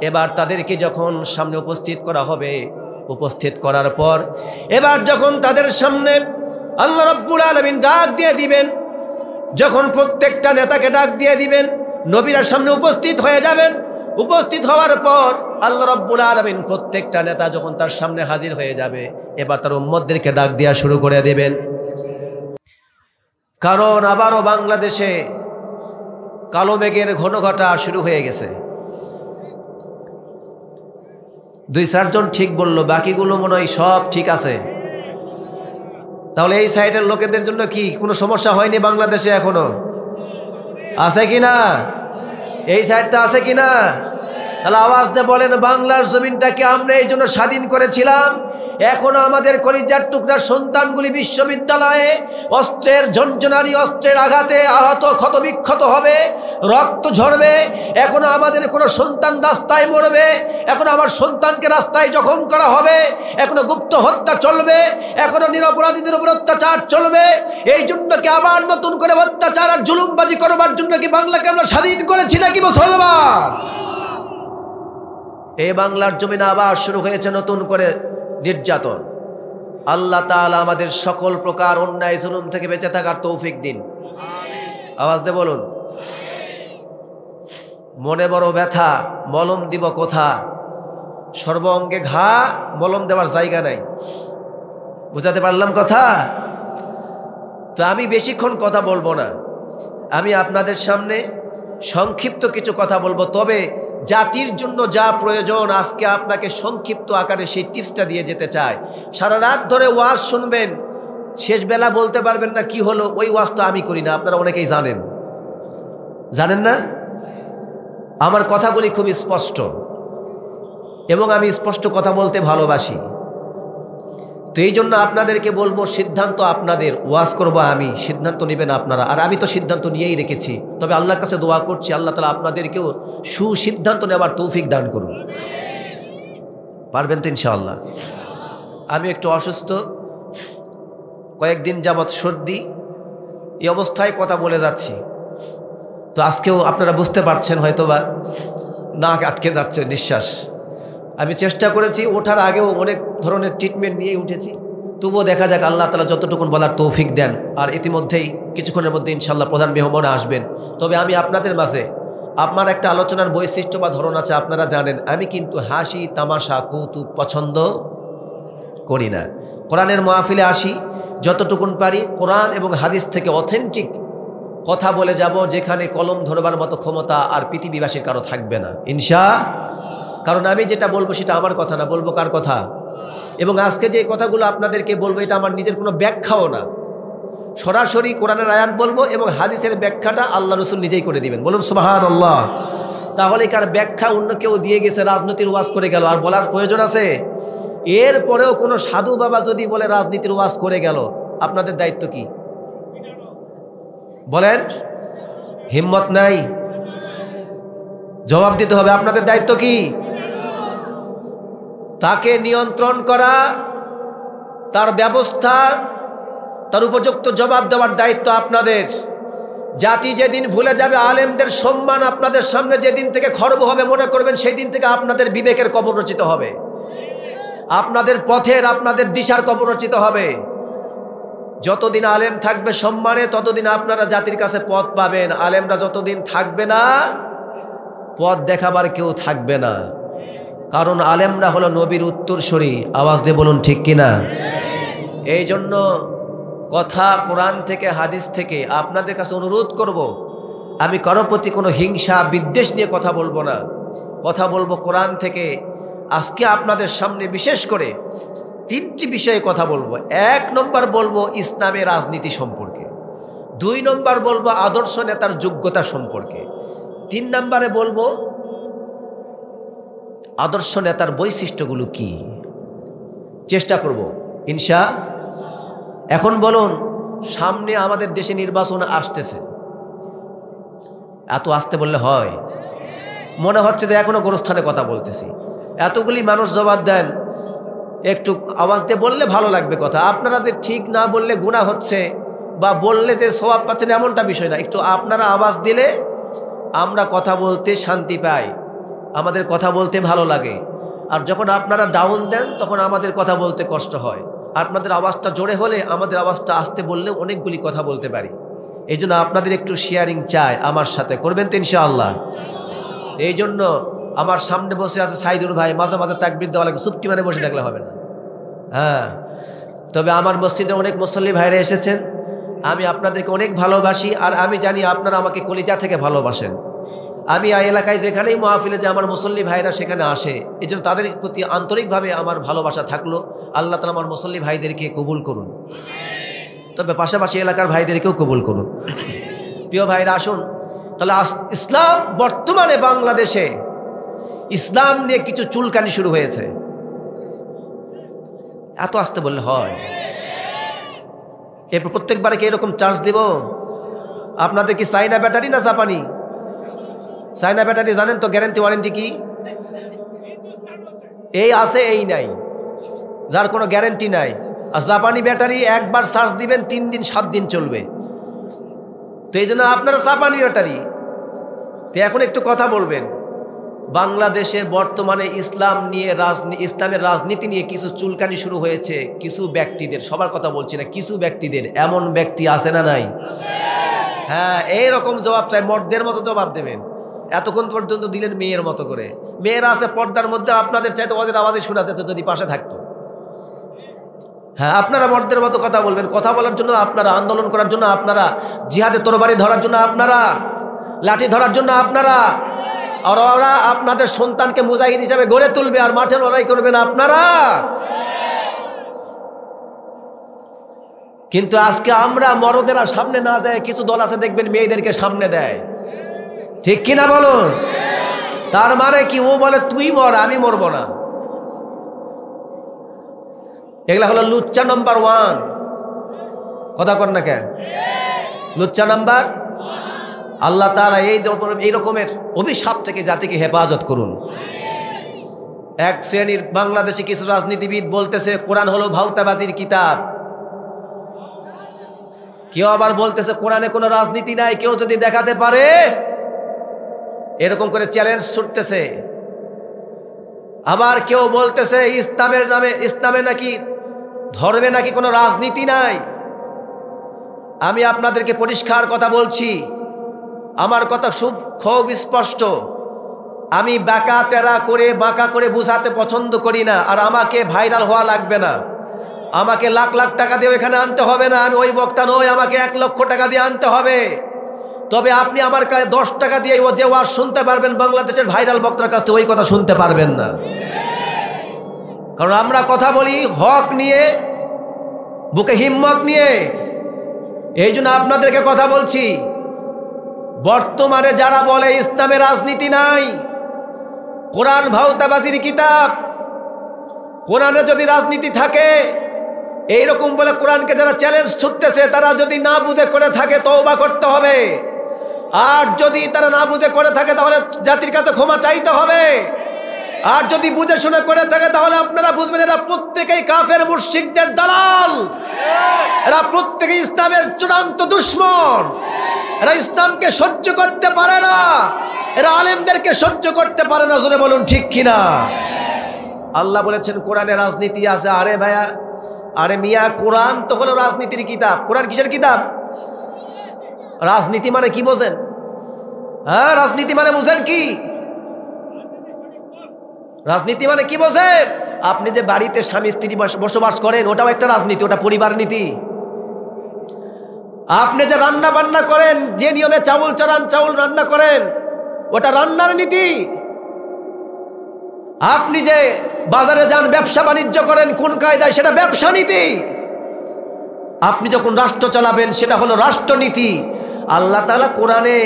এবার তাদেরকে যখন সামনে উপস্থিত করা হবে, উপস্থিত করার পর এবার যখন তাদের সামনে আল্লাহ রাব্বুল আলামিন ডাক দিয়ে দিবেন, যখন প্রত্যেকটা নেতাকে ডাক দিয়ে দিবেন, নবীরা সামনে উপস্থিত হয়ে যাবেন। উপস্থিত হওয়ার পর আল্লাহ রাব্বুল আলামিন প্রত্যেকটা নেতা যখন তার সামনে হাজির হয়ে যাবে, এবার তার উম্মতদেরকে ডাক দেওয়া শুরু করে দেবেন। কারণ আবারও বাংলাদেশে কালো মেঘের ঘন ঘটা শুরু হয়ে গেছে। 2-4 জন ঠিক বললো, বাকিগুলো মনে হয় সব ঠিক আছে। তাহলে এই সাইডের লোকেদের জন্য কি কোনো সমস্যা হয়নি বাংলাদেশে? এখনো আছে কিনা? এই সাইডটা আছে কিনা? তাহলে আওয়াজ দিয়ে বলেন, বাংলার জমিনটাকে আমরা এই জন্য স্বাধীন করেছিলাম। এখনো আমাদের কলিজার টুকরা সন্তানগুলি বিশ্ববিদ্যালয়ে অস্ত্রের ঝঞ্ঝনারি, অস্ত্রের আঘাতে আহত ক্ষতবিক্ষত হবে, রক্ত ঝরবে। এখনো আমাদের কোনো সন্তান রাস্তায় মরবে, এখনো আমার সন্তানকে রাস্তায় জখম করা হবে, এখনো গুপ্ত হত্যা চলবে, এখনো নিরপরাধীদের উপর অত্যাচার চলবে। এই জন্য কি আবার নতুন করে অত্যাচার আর জুলুমবাজি করবার জন্য কি বাংলাকে আমরা স্বাধীন করেছি নাকি মুসলমান? এই বাংলার জমিনে আবার শুরু হয়েছে নতুন করে নির্যাতন। আল্লাহ তাআলা আমাদের সকল প্রকার অন্যায় জুলুম থেকে বেঁচে থাকার তৌফিক দিন। আওয়াজ দিয়ে বলুন। মনে বড় ব্যথা, মলম দিব কোথা? সর্ব অঙ্গে ঘা, মলম দেওয়ার জায়গা নাই। বুঝাতে পারলাম কথা? তো আমি বেশিক্ষণ কথা বলবো না, আমি আপনাদের সামনে সংক্ষিপ্ত কিছু কথা বলবো। তবে জাতির জন্য যা প্রয়োজন আজকে আপনাকে সংক্ষিপ্ত আকারে সেই টিপসটা দিয়ে যেতে চাই। সারা রাত ধরে ওয়াজ শুনবেন, শেষ বেলা বলতে পারবেন না কি হলো। ওই ওয়াজ তো আমি করি না, আপনারা অনেকেই জানেন। জানেন না? আমার কথাগুলি খুব স্পষ্ট এবং আমি স্পষ্ট কথা বলতে ভালোবাসি। তো এই জন্য আপনাদেরকে বলবো, সিদ্ধান্ত আপনাদের, ওয়াজ করবো আমি, সিদ্ধান্ত নেবেন আপনারা। আর আমি তো সিদ্ধান্ত নিয়েই রেখেছি, তবে আল্লাহর কাছে দোয়া করছি আল্লাহ তাআলা আপনাদেরকেও সুসিদ্ধান্ত নেওয়ার তৌফিক দান করুন। পারবেন তো ইনশাআল্লাহ? আমি একটু অসুস্থ, কয়েকদিন যাবৎ সর্দি, এই অবস্থায় কথা বলে যাচ্ছি। তো আজকেও আপনারা বুঝতে পারছেন হয়তোবা নাক আটকে যাচ্ছে নিঃশ্বাস। আমি চেষ্টা করেছি, ওঠার আগেও অনেক ধরনের ট্রিটমেন্ট নিয়ে উঠেছি, তবুও দেখা যাক আল্লাহ তাআলা যতটুকুন বলার তৌফিক দেন। আর ইতিমধ্যেই কিছুক্ষণের মধ্যে ইনশাআল্লাহ প্রধান মেহমান আসবেন। তবে আমি আপনাদের মাঝে, আপনার একটা আলোচনার বৈশিষ্ট্য বা ধরন আছে, আপনারা জানেন আমি কিন্তু হাসি তামাশা কৌতুক পছন্দ করি না। কোরআনের মাহফিলে আসি, যতটুকুন পারি কোরআন এবং হাদিস থেকে অথেন্টিক কথা বলে যাব, যেখানে কলম ধরবার মতো ক্ষমতা আর পৃথিবীবাসীর কারো থাকবে না কারণ আমি যেটা বলবো সেটা আমার কথা না, বলবো কার কথা? এবং আজকে যে কথাগুলো আপনাদেরকে বলবো এটা আমার নিজের কোনো ব্যাখ্যাও না, সরাসরি কোরআনের আয়াত বলবো এবং হাদিসের ব্যাখ্যাটা আল্লাহ রাসূল নিজেই করে দিবেন। বলুন সুবহানাল্লাহ। তাহলে কার ব্যাখ্যা অন্য কেউ দিয়ে গেছে, রাজনীতির ওয়াজ করে গেল, আর বলার প্রয়োজন আছে? এরপরেও কোনো সাধু বাবা যদি বলে রাজনীতির ওয়াজ করে গেল, আপনাদের দায়িত্ব কি বলেন? হিম্মত নাই? জবাব দিতে হবে। আপনাদের দায়িত্ব কি? তাকে নিয়ন্ত্রণ করা, তার ব্যবস্থা, তার উপযুক্ত জবাব দেওয়ার দায়িত্ব আপনাদের। জাতি যেদিন ভুলে যাবে আলেমদের সম্মান, আপনাদের সামনে যেদিন থেকে খর্ব হবে, মনে করবেন সেই দিন থেকে আপনাদের বিবেকের কবর রচিত হবে, আপনাদের পথের, আপনাদের দিশার কবর রচিত হবে। যতদিন আলেম থাকবে সম্মানে, ততদিন আপনারা জাতির কাছে পথ পাবেন। আলেমরা যতদিন থাকবে না, পথ দেখাবার কেউ থাকবে না। কারণ আলেমরা হলো নবীর উত্তরসূরি। আওয়াজ দিয়ে বলুন ঠিক কিনা? এই জন্য কথা কোরআন থেকে হাদিস থেকে আপনাদের কাছে অনুরোধ করব, আমি কারো প্রতি কোনো হিংসা বিদ্বেষ নিয়ে কথা বলবো না, কথা বলবো কোরআন থেকে। আজকে আপনাদের সামনে বিশেষ করে তিনটি বিষয়ে কথা বলবো। 1 নম্বর বলবো ইসলামের রাজনীতি সম্পর্কে, 2 নম্বর বলবো আদর্শ নেতার যোগ্যতা সম্পর্কে, 3 নম্বরে বলবো আদর্শ নেতার বৈশিষ্ট্যগুলো কি। চেষ্টা করব ইনশা। এখন বলুন, সামনে আমাদের দেশে নির্বাচন আসতেছে, এত আসতে বললে হয়? মনে হচ্ছে যে এখনো গোরস্থানে কথা বলতেছি। এতগুলি মানুষ জবাব দেন, একটু আওয়াজ দিয়ে বললে ভালো লাগবে কথা। আপনারা যে ঠিক না বললে গুনাহ হচ্ছে বা বললে যে সওয়াব পাচ্ছেন এমনটা বিষয় না। একটু আপনারা আওয়াজ দিলে আমরা কথা বলতে শান্তি পাই, আমাদের কথা বলতে ভালো লাগে। আর যখন আপনারা ডাউন দেন তখন আমাদের কথা বলতে কষ্ট হয়। আপনাদের আওয়াজটা জোরে হলে আমাদের আওয়াজটা আসতে বললেও অনেকগুলি কথা বলতে পারি। এই জন্য আপনাদের একটু শেয়ারিং চাই আমার সাথে, করবেন তো ইনশাআল্লাহ? এই জন্য আমার সামনে বসে আছে সাইদুর ভাই, মাঝে মাঝে তাকবীর দেওয়া লাগবে, চুপটি মানে বসে থাকলে হবে না। হ্যাঁ, তবে আমার মসজিদে অনেক মুসল্লি ভাইরা এসেছেন, আমি আপনাদেরকে অনেক ভালোবাসি, আর আমি জানি আপনারা আমাকে কলিজা থেকে ভালোবাসেন। আমি এই এলাকায় যেখানেই মাহফিলে যে আমার মুসল্লি ভাইরা সেখানে আসে, এই জন্য তাদের প্রতি আন্তরিকভাবে আমার ভালোবাসা থাকলো। আল্লাহ তাআলা আমার মুসল্লি ভাইদেরকে কবুল করুন, তবে পাশাপাশি এলাকার ভাইদেরকেও কবুল করুন। প্রিয় ভাইরা, আসুন তাহলে ইসলাম বর্তমানে বাংলাদেশে ইসলাম নিয়ে কিছু চুলকানি শুরু হয়েছে। এত আসতে বললে হয়? এরপর প্রত্যেকবারে কি এরকম চার্জ দিব? আপনাদের কি চাইনা ব্যাটারি না জাপানি? চাইনা ব্যাটারি জানেন তো গ্যারান্টি ওয়ারেন্টি কি? এই আছে এই নাই, যার কোনো গ্যারান্টি নাই। আর জাপানি ব্যাটারি একবার চার্জ দিবেন 3 দিন 7 দিন চলবে। তো এই জন্য আপনারা জাপানি ব্যাটারি। তো এখন একটু কথা বলবেন, বাংলাদেশে বর্তমানে ইসলাম নিয়ে ইসলামের রাজনীতি নিয়ে কিছু চুলকানি শুরু হয়েছে কিছু ব্যক্তিদের। সবার কথা বলছি না, কিছু ব্যক্তিদের। এমন ব্যক্তি আছে না নাই? হ্যাঁ, এইরকম জবাব চাই, মর্দের মতো জবাব দেবেন। এতক্ষণ পর্যন্ত দিলেন মেয়ের মতো করে। মেয়েরা আছে পর্দার মধ্যে, আপনাদের চাইতে ওদের আওয়াজে শোনা যেত যদি পাশে থাকতো। হ্যাঁ, আপনারা মর্দের মতো কথা বলবেন। কথা বলার জন্য আপনারা, আন্দোলন করার জন্য আপনারা, জিহাদে তরবারি ধরার জন্য আপনারা, লাঠি ধরার জন্য আপনারা, আর ওরা আপনাদের সন্তানকে মুজাহিদ হিসাবে গড়ে তুলবে আর মাঠে লড়াই করবেন আপনারা। কিন্তু আজকে আমরা মরদেরা সামনে না যায়, কিছু দল আছে দেখবেন মেয়েদেরকে সামনে দেয়, ঠিক কিনা বলুন? তার মানে কি? ও বলে তুই মর, আমি মরবো না। এগুলা হলো লুচ্চা নাম্বার 1। কথা কর না কেন? লুচ্চা নাম্বার। আল্লাহ তাআলা এই রকমের অভিশাপ থেকে জাতিকে হেফাজত করুন। এক শ্রেণীর বাংলাদেশি কিছু রাজনীতিবিদ বলতেছে কোরআন হলো ভাউতাবাজির কিতাব। কেউ আবার বলতেছে কোরআনে কোনো রাজনীতি নাই, কেউ যদি দেখাতে পারে, এরকম করে চ্যালেঞ্জ ছুটতেছে। আবার কেউ বলতেছে ইসলামের নামে, ইসলামে নাকি, ধর্মে নাকি কোনো রাজনীতি নাই। আমি আপনাদেরকে পরিষ্কার কথা বলছি, আমার কথা খুব স্পষ্ট। আমি বাঁকা করে বুঝাতে পছন্দ করি না, আর আমাকে ভাইরাল হওয়া লাগবে না। আমাকে লাখ লাখ টাকা দিয়ে এখানে আনতে হবে না। আমি ওই বক্তা নই, আমাকে 1 লক্ষ টাকা দিয়ে আনতে হবে। তবে আপনি আমার কাছে 10 টাকা দিয়ে যে ওয়াজ শুনতে পারবেন বাংলাদেশের ভাইরাল বক্তার কাছ থেকে, ওই কথা শুনতে পারবেন না। কারণ আমরা কথা বলি হক নিয়ে, বুকে হিম্মত নিয়ে। এই জন্য আপনাদেরকে কথা বলছি, বর্তমানে যারা বলে ইসলামের রাজনীতি নাই, কোরআন ভাউতাবাজির কিতাব, কোরআনে যদি রাজনীতি থাকে, এইরকম বলে কোরআনকে যারা চ্যালেঞ্জ ছুটতেছে, তারা যদি না বুঝে করে থাকে তওবা করতে হবে। আর যদি তারা না বুঝে করে থাকে তাহলে জাতির কাছে ক্ষমা চাইতে হবে। আর যদি বুঝে শুনে করে থাকে তাহলে আপনারা বুঝবেন এরা প্রত্যেকেই কাফের মুশরিকদের দালাল, এরা প্রত্যেকেই ইসলামের চূড়ান্ত দুশমন। এরা ইসলামকে সহ্য করতে পারে না, এরা আলেমদেরকে সহ্য করতে পারে না। জোরে বলুন ঠিক কিনা? আল্লাহ বলেছেন কোরআনে রাজনীতি আছে। আরে ভাইয়া, আরে মিয়া, কোরআন তো হলো রাজনীতির কিতাব। কোরআন কিসের কিতাব? রাজনীতি মানে কি বোঝেন? হ্যাঁ, রাজনীতি মানে বুঝেন কি? রাজনীতি মানে কি বোঝেন? আপনি যে বাড়িতে স্বামী স্ত্রী বসবাস করেন, ওটাও একটা রাজনীতি, ওটা পরিবার নীতি। আপনি যে রান্না বান্না করেন, যে নিয়মে চাউল রান্না করেন, ওটা রান্নার নীতি। আপনি যে বাজারে যান, ব্যবসা বাণিজ্য করেন কোন কায়দায়, সেটা ব্যবসা নীতি। আপনি যখন রাষ্ট্র চালাবেন সেটা হলো রাষ্ট্রনীতি। আল্লাহ তাআলা কোরআনে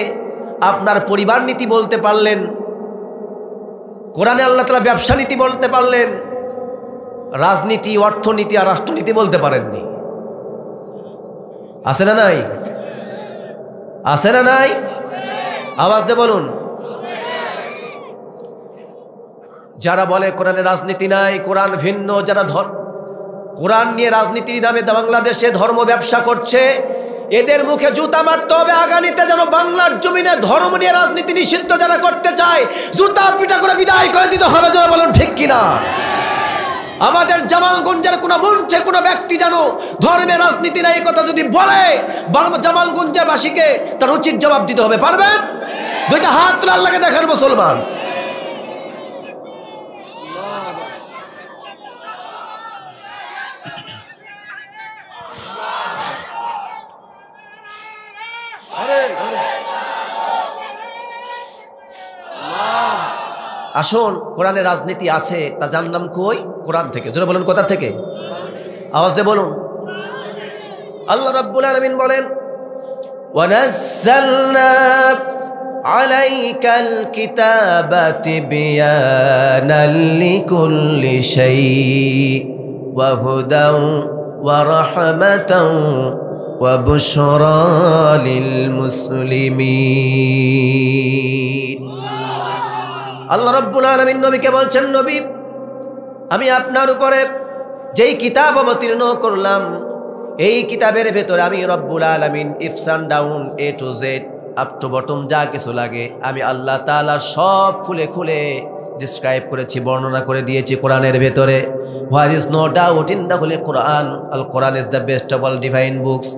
আপনার পরিবার নীতি বলতে পারলেন, কোরআনে আল্লাহ তাআলা ব্যবসা নীতি বলতে পারলেন, রাজনীতি, অর্থনীতি আর রাষ্ট্রনীতি বলতে পারেননি। আছে না নাই? আছে না নাই? আওয়াজ দিয়ে বলুন। যারা বলে কোরআনে রাজনীতি নাই, কোরআন ভিন্ন, যারা কোরআন নিয়ে রাজনীতির নামে বাংলাদেশে ধর্ম ব্যবসা করছে, এদের মুখে জুতা মারতে হবে। আগামীতে যেন বাংলার জমিনে ধর্ম নিয়ে রাজনীতি নিষিদ্ধ যারা করতে চায়, জুতা পিটা করে বিদায় করে দিতে হবে। যারা বলুন ঠিক কিনা? আমাদের জামালগঞ্জের কোনো মঞ্চে কোনো ব্যক্তি যেন ধর্মের রাজনীতি নাই কথা যদি বলে, জামালগঞ্জের বাসীকে তার উচিত জবাব দিতে হবে। পারবেন? দুইটা হাত তুলে আল্লাহকে দেখার মুসলমান। আসুন, কোরআনে রাজনীতি আছে, তা জানলাম কই? কোরআন থেকে। জোরে বলুন, কোথা থেকে? আওয়াজ দিয়ে বলুন। আল্লাহ রাব্বুল আলামিন বলেন, ওয়ানাজ্জালনা আলাইকাল কিতাবা তিবয়ানাল লিকুল্লি শাই ওয়া হুদাও ওয়া রাহমাতাও ওয়া বুশরা লিল মুসলিমিন। আল্লাহ রাব্বুল আলামিন নবীকে বলছেন, নবী, আমি আপনার উপরে যেই কিতাব অবতীর্ণ করলাম, এই কিতাবের ভেতরে আমি রব্বুল আলামিন ইফসান down A to Z up to bottom যা কিছু লাগে আমি আল্লাহ তাআলা সব খুলে খুলে ডিসক্রাইব করেছি, বর্ণনা করে দিয়েছি কোরআনের ভেতরে। Where is no doubt in the holy Quran, Al Quran is the best of all divine books.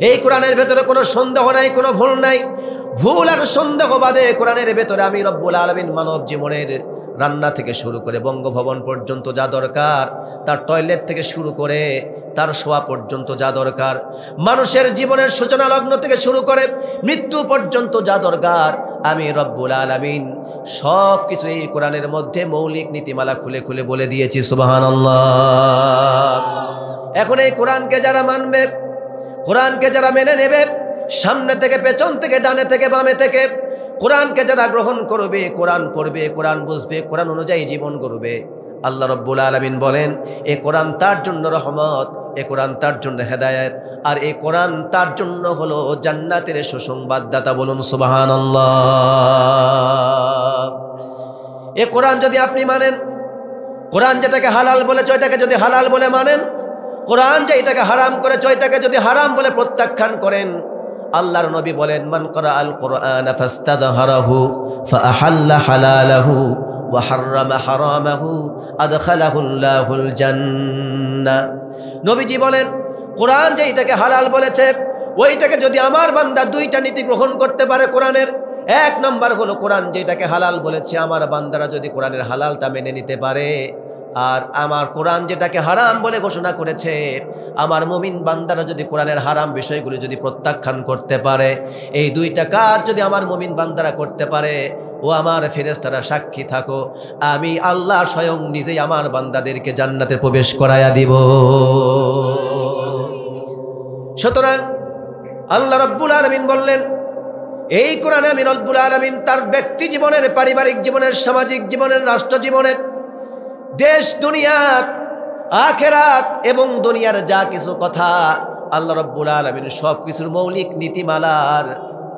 এই কোরআনের ভেতরে কোনো সন্দেহ নাই, কোনো ভুল নাই। ভুল আর সন্দেহ বাদে কোরআনের ভেতরে আমি রব্বুল আলামিন মানব জীবনের রান্না থেকে শুরু করে বঙ্গভবন পর্যন্ত যা দরকার, তার টয়লেট থেকে শুরু করে তার শোয়া পর্যন্ত যা দরকার, মানুষের জীবনের সূচনা লগ্ন থেকে শুরু করে মৃত্যু পর্যন্ত যা দরকার, আমি রব্বুল আলামিন সব কিছু এই কোরআনের মধ্যে মৌলিক নীতিমালা খুলে খুলে বলে দিয়েছি। সুবহানাল্লাহ। এখন এই কোরআনকে যারা মানবে, কোরআনকে যারা মেনে নেবে, সামনে থেকে পেছন থেকে ডানে থেকে বামে থেকে কোরআনকে যারা গ্রহণ করবে, কোরআন পড়বে, কোরআন বুঝবে, কোরআন অনুযায়ী জীবন করবে, আল্লাহ রাব্বুল আলামিন বলেন এ কোরআন তার জন্য রহমত, এ কোরআন তার জন্য হেদায়েত, আর এই কোরআন তার জন্য হলো জান্নাতের সুসংবাদদাতা। বলুন সুবহানাল্লাহ। এ কোরআন যদি আপনি মানেন, কোরআন যেটাকে হালাল বলেছে ওইটাকে যদি হালাল বলে মানেন, কোরআন যে এটাকে হারাম করেছে ওইটাকে যদি হারাম বলে প্রত্যাখ্যান করেন, আল্লাহর নবী বলেন, মান ক্বারাআল কুরআনা ফাস্তাযহারাহু ফাআহাল্লা হালালাহু ওয়া হাররামা হারামাহু আদখালাহুল্লাহুল জান্নাহ। নবীজি বলেন, কোরআন যে এটাকে হালাল বলেছে ওইটাকে যদি আমার বান্দা দুইটা নীতি গ্রহণ করতে পারে কোরআনের, এক নম্বর হলো কোরআন যেটাকে হালাল বলেছে আমার বান্দারা যদি কোরআনের হালালটা মেনে নিতে পারে, আর আমার কোরআন যেটাকে হারাম বলে ঘোষণা করেছে আমার মুমিন বান্দারা যদি কোরআনের হারাম বিষয়গুলি যদি প্রত্যাখ্যান করতে পারে, এই দুইটা কাজ যদি আমার মুমিন বান্দারা করতে পারে, ও আমার ফেরেশতারা সাক্ষী থাকো, আমি আল্লাহ স্বয়ং নিজেই আমার বান্দাদেরকে জান্নাতে প্রবেশ করায়া দিব। সুতরাং আল্লাহ রাব্বুল আলামিন বললেন, এই কোরআনে আমি রব্বুল আলামিন তার ব্যক্তি জীবনের, পারিবারিক জীবনের, সামাজিক জীবনের, রাষ্ট্র জীবনের, দেশ দুনিয়া, আখিরাত এবং দুনিয়ার যা কিছু কথা আল্লাহ রাব্বুল আলামিন সব কিছুর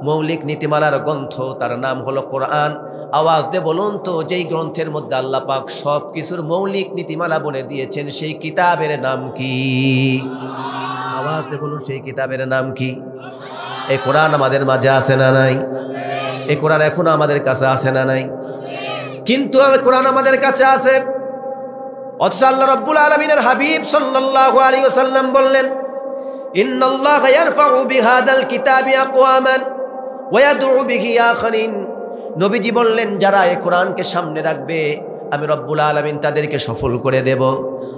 মৌলিক নীতিমালার গ্রন্থ, তার নাম হলো কোরআন। আওয়াজ দিয়ে বলুন তো, যেই গ্রন্থের মধ্যে আল্লাহ পাক সব কিছুর মৌলিক নীতিমালা বলে দিয়েছেন সেই কিতাবের নাম কি? আওয়াজ দিয়ে বলুন, সেই কিতাবের নাম কি? এই কোরআন আমাদের মাঝে আছে না নাই? এই কোরআন এখনো আমাদের কাছে আছে না নাই? কিন্তু কোরআন আমাদের কাছে আছে, অথচ আল্লাহ রাব্বুল আলামিনের হাবিব সাল্লাল্লাহু আলাইহি ওয়াসাল্লাম বললেন, ইন্নাল্লাহা ইয়ারফাউ বিহাদাল কিতাবি আকওয়ামান ওয়া ইয়াদউ বিহি আখারিন। নবীজি বললেন, যারা এই কোরআনকে সামনে রাখবে আমি রব্বুল আলামিন তাদেরকে সফল করে দেব,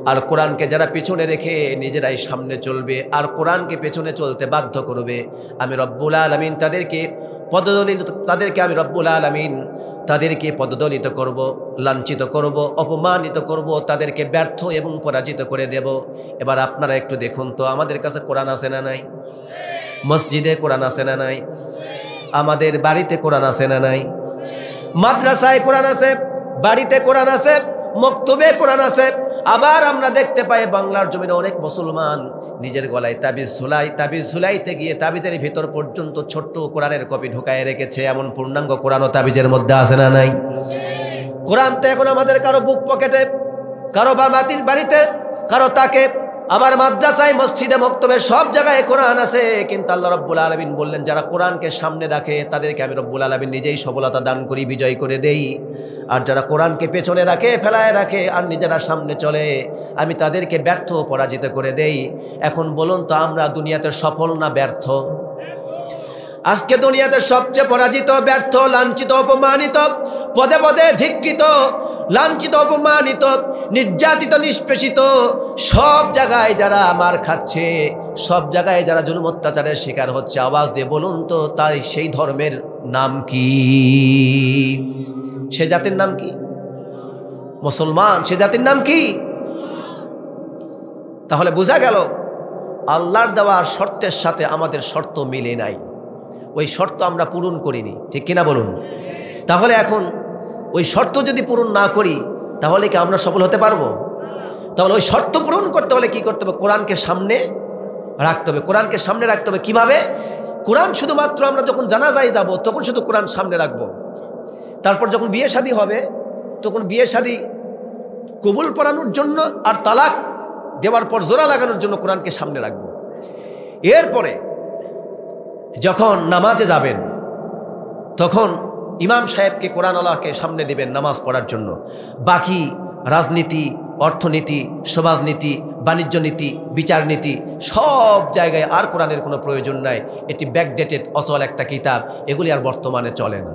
আর কোরআনকে যারা পিছনে রেখে নিজেরাই সামনে চলবে আর কোরআনকে পেছনে চলতে বাধ্য করবে, আমি রব্বুল আলামিন তাদেরকে পদদলিত, তাদেরকে আমি রব্বুল আলামিন তাদেরকে পদদলিত করব, লাঞ্ছিত করব, অপমানিত করব, তাদেরকে ব্যর্থ এবং পরাজিত করে দেব। এবার আপনারা একটু দেখুন তো, আমাদের কাছে কোরআন আছে না নাই? মসজিদে কোরআন আছে না নাই? আমাদের বাড়িতে কোরআন আছে না নাই? মাদ্রাসায় কোরআন আছে, বাড়িতে কোরআন আছে, মক্তবে কোরআন আছে। আবার আমরা দেখতে পাই বাংলার জমিনে অনেক মুসলমান নিজের গলায় তাবিজ ঝুলাইতে গিয়ে তাবিজের ভিতর পর্যন্ত ছোট্ট কোরআনের কপি ঢুকায় রেখেছে। এমন পূর্ণাঙ্গ কোরআনও তাবিজের মধ্যে আছে না নাই? কোরআন তো এখন আমাদের কারো বুক পকেটে, কারো বা মাটির বাড়িতে, কারো তাকে, আবার মাদ্রাসায়, মসজিদে, মক্তবে সব জায়গায় কোরআন আছে। কিন্তু আল্লাহ রাব্বুল আলামিন বললেন, যারা কোরআনকে সামনে রাখে তাদেরকে আমি রব্বুল আলামিন নিজেই সফলতা দান করি, বিজয় করে দেই। আর যারা কোরআনকে পেছনে রাখে, ফেলায় রাখে, আর নিজেরা সামনে চলে, আমি তাদেরকে ব্যর্থ, পরাজিত করে দেই। এখন বলুন তো, আমরা দুনিয়াতে সফল না ব্যর্থ? আজকে দুনিয়াতে সবচেয়ে পরাজিত, ব্যর্থ, লাঞ্ছিত, অপমানিত, পদে পদে ধিক্কৃত, লাঞ্ছিত, অপমানিত, নির্যাতিত, নিষ্পেষিত, সব জায়গায় যারা মার খাচ্ছে, সব জায়গায় যারা জুলুম অত্যাচারের শিকার হচ্ছে, আওয়াজ দিয়ে বলুন তো, তাই সেই ধর্মের নাম কি? সে জাতির নাম কি? মুসলমান। সে জাতির নাম কি? তাহলে বোঝা গেল আল্লাহর দেওয়া শর্তের সাথে আমাদের শর্ত মিলে নাই। ওই শর্ত আমরা পূরণ করিনি, ঠিক কিনা বলুন? তাহলে এখন ওই শর্ত যদি পূরণ না করি, তাহলে কি আমরা সফল হতে পারবো? তাহলে ওই শর্ত পূরণ করতে হলে কি করতে হবে? কোরআনকে সামনে রাখতে হবে। কোরআনকে সামনে রাখতে হবে কিভাবে? কোরআন শুধুমাত্র আমরা যখন জানাজায় যাব তখন শুধু কোরআন সামনে রাখবো। তারপর যখন বিয়ে শাদী হবে তখন বিয়ে শাদী কবুল পড়ানোর জন্য আর তালাক দেওয়ার পর জোড়া লাগানোর জন্য কোরআনকে সামনে রাখবো। এরপরে যখন নামাজে যাবেন তখন ইমাম সাহেবকে, কোরআনওয়ালাকে সামনে দিবেন নামাজ পড়ার জন্য। বাকি রাজনীতি, অর্থনীতি, সমাজনীতি, বাণিজ্য নীতি, বিচার নীতি সব জায়গায় আর কোরআনের কোনো প্রয়োজন নাই। এটি ব্যাকডেটেড, অচল একটা কিতাব, এগুলি আর বর্তমানে চলে না।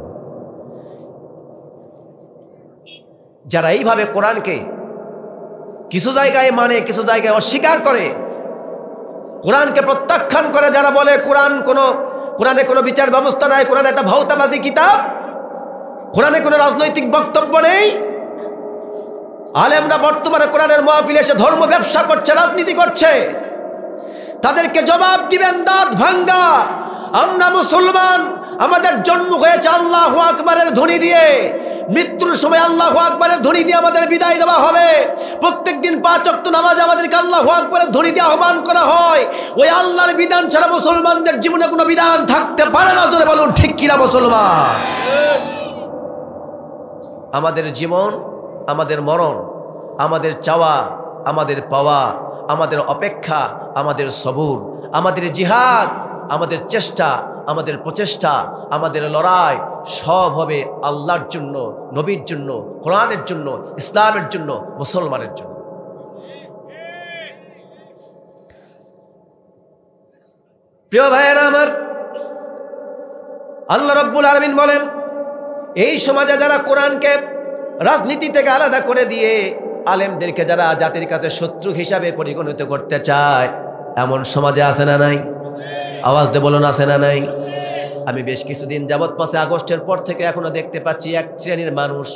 যারা এইভাবে কোরআনকে কিছু জায়গায় মানে, কিছু জায়গায় অস্বীকার করে, কোরআনকে প্রত্যাখ্যান করে, যারা বলে কোরআনে কোনো বিচার ব্যবস্থা নাই, কোরআন একটা ভাওতাবাজি কিতাব, কোরআনে কোনো রাজনৈতিক বক্তব্য নেই, আলেমরা বর্তমানে কোরআনের মাহফিলে এসে ধর্ম ব্যবসা করছে, রাজনীতি করছে, তাদেরকে জবাব দিবেন দাঁত ভাঙ্গা। আমরা মুসলমান, আমাদের জন্ম হয়েছে আল্লাহু আকবারের ধ্বনি দিয়ে, মৃত্যুর সময় আল্লাহু আকবারের ধ্বনি দিয়ে আমাদের বিদায় দেওয়া হবে। প্রত্যেকদিন 5 ওয়াক্ত নামাজে আমাদেরকে আল্লাহু আকবারের ধ্বনি দিয়ে আহ্বান করা হয়। ওই আল্লাহর বিধান ছাড়া মুসলমানদের জীবনে কোনো বিধান থাকতে পারে না। জোরে বলুন ঠিক কিনা মুসলমান? আমাদের জীবন, আমাদের মরণ, আমাদের চাওয়া, আমাদের পাওয়া, আমাদের অপেক্ষা, আমাদের সবুর, আমাদের জিহাদ, আমাদের চেষ্টা, আমাদের প্রচেষ্টা, আমাদের লড়াই সব হবে আল্লাহর জন্য, নবীর জন্য, কোরআনের জন্য, ইসলামের জন্য, মুসলমানের জন্য। প্রিয় ভাইয়েরা আমার, আল্লাহ রাব্বুল আলামিন বলেন, এই সমাজে যারা কোরআনকে রাজনীতি থেকে আলাদা করে দিয়ে আলেমদেরকে যারা জাতির কাছে শত্রু হিসাবে পরিগণিত করতে চায়, এমন সমাজে আছে না নাই? আওয়াজ দিয়ে বলুন, আছে না নাই? আমি বেশ কিছুদিন যাবৎ 5 আগস্টের পর থেকে এখনো দেখতে পাচ্ছি এক শ্রেণীর মানুষ,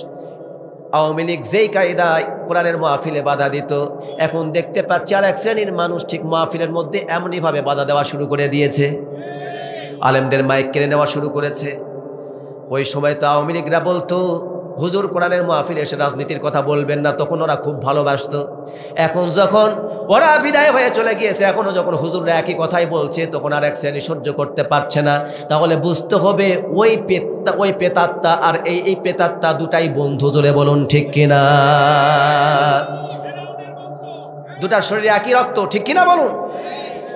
আওয়ামী লীগ যেই কায়দায় কোরআনের মাহফিলে বাধা দিত, এখন দেখতে পাচ্ছি আর এক শ্রেণীর মানুষ ঠিক মাহফিলের মধ্যে এমনইভাবে বাধা দেওয়া শুরু করে দিয়েছে, আলেমদের মাইক কেড়ে নেওয়া শুরু করেছে। ওই সময় তো আওয়ামী লীগরা বলতো, হুজুর কোরআনের মাহফিলে এসে রাজনীতির কথা বলবেন না, তখন ওরা খুব ভালোবাসত। এখন যখন ওরা বিদায় হয়ে চলে গিয়েছে, এখনও যখন হুজুররা একই কথাই বলছে, তখন আর এক শ্রেণী সহ্য করতে পারছে না। তাহলে বুঝতে হবে ওই পেতাত্তা আর এই পেতাত্তা দুটাই বন্ধু। জোরে বলুন ঠিক কিনা? দুটা শরীরে একই রক্ত, ঠিক কিনা বলুন?